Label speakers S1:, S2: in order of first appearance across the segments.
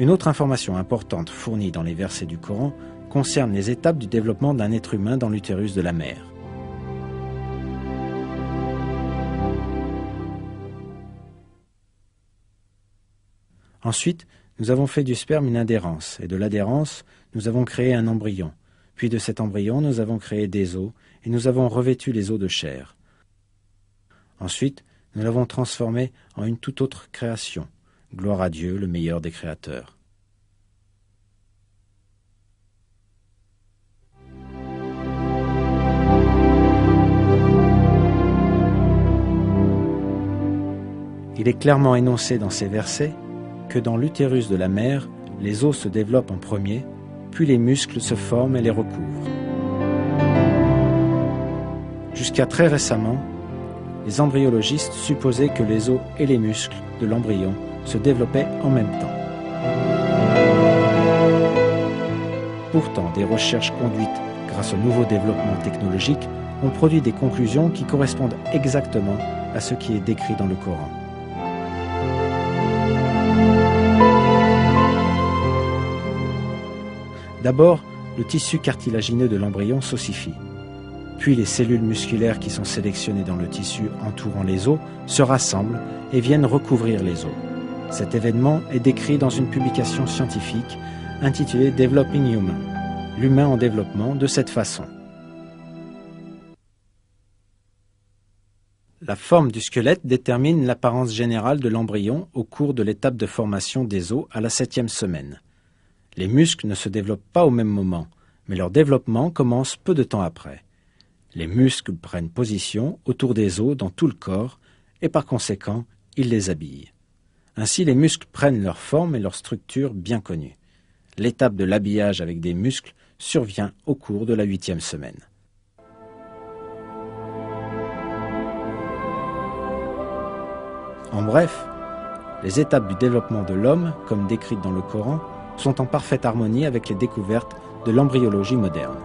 S1: Une autre information importante fournie dans les versets du Coran concerne les étapes du développement d'un être humain dans l'utérus de la mère. Ensuite, nous avons fait du sperme une adhérence, et de l'adhérence, nous avons créé un embryon. Puis de cet embryon, nous avons créé des os, et nous avons revêtu les os de chair. Ensuite, nous l'avons transformé en une toute autre création. Gloire à Dieu, le meilleur des créateurs. Il est clairement énoncé dans ces versets que dans l'utérus de la mère, les os se développent en premier, puis les muscles se forment et les recouvrent. Jusqu'à très récemment, les embryologistes supposaient que les os et les muscles de l'embryon se développaient en même temps. Pourtant, des recherches conduites grâce au nouveau développement technologique ont produit des conclusions qui correspondent exactement à ce qui est décrit dans le Coran. D'abord, le tissu cartilagineux de l'embryon s'ossifie. Puis les cellules musculaires qui sont sélectionnées dans le tissu entourant les os se rassemblent et viennent recouvrir les os. Cet événement est décrit dans une publication scientifique intitulée Developing Human, l'humain en développement, de cette façon. La forme du squelette détermine l'apparence générale de l'embryon au cours de l'étape de formation des os à la 7e semaine. Les muscles ne se développent pas au même moment, mais leur développement commence peu de temps après. Les muscles prennent position autour des os dans tout le corps et par conséquent, ils les habillent. Ainsi, les muscles prennent leur forme et leur structure bien connues. L'étape de l'habillage avec des muscles survient au cours de la 8e semaine. En bref, les étapes du développement de l'homme, comme décrites dans le Coran, sont en parfaite harmonie avec les découvertes de l'embryologie moderne.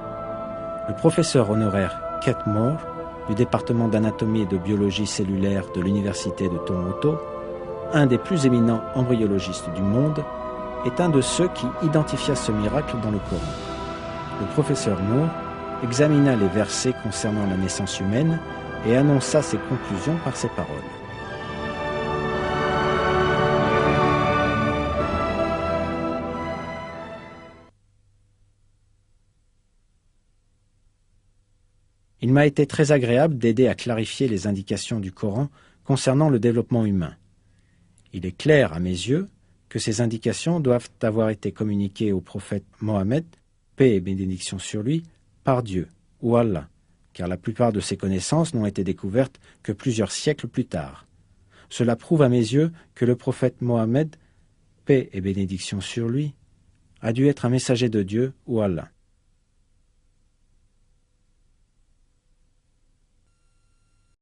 S1: Le professeur honoraire Kate Moore, du département d'anatomie et de biologie cellulaire de l'université de Toronto, un des plus éminents embryologistes du monde, est un de ceux qui identifia ce miracle dans le Coran. Le professeur Moore examina les versets concernant la naissance humaine et annonça ses conclusions par ces paroles. Il m'a été très agréable d'aider à clarifier les indications du Coran concernant le développement humain. Il est clair à mes yeux que ces indications doivent avoir été communiquées au prophète Mohammed, paix et bénédiction sur lui, par Dieu, ou Allah, car la plupart de ces connaissances n'ont été découvertes que plusieurs siècles plus tard. Cela prouve à mes yeux que le prophète Mohammed, paix et bénédiction sur lui, a dû être un messager de Dieu ou Allah.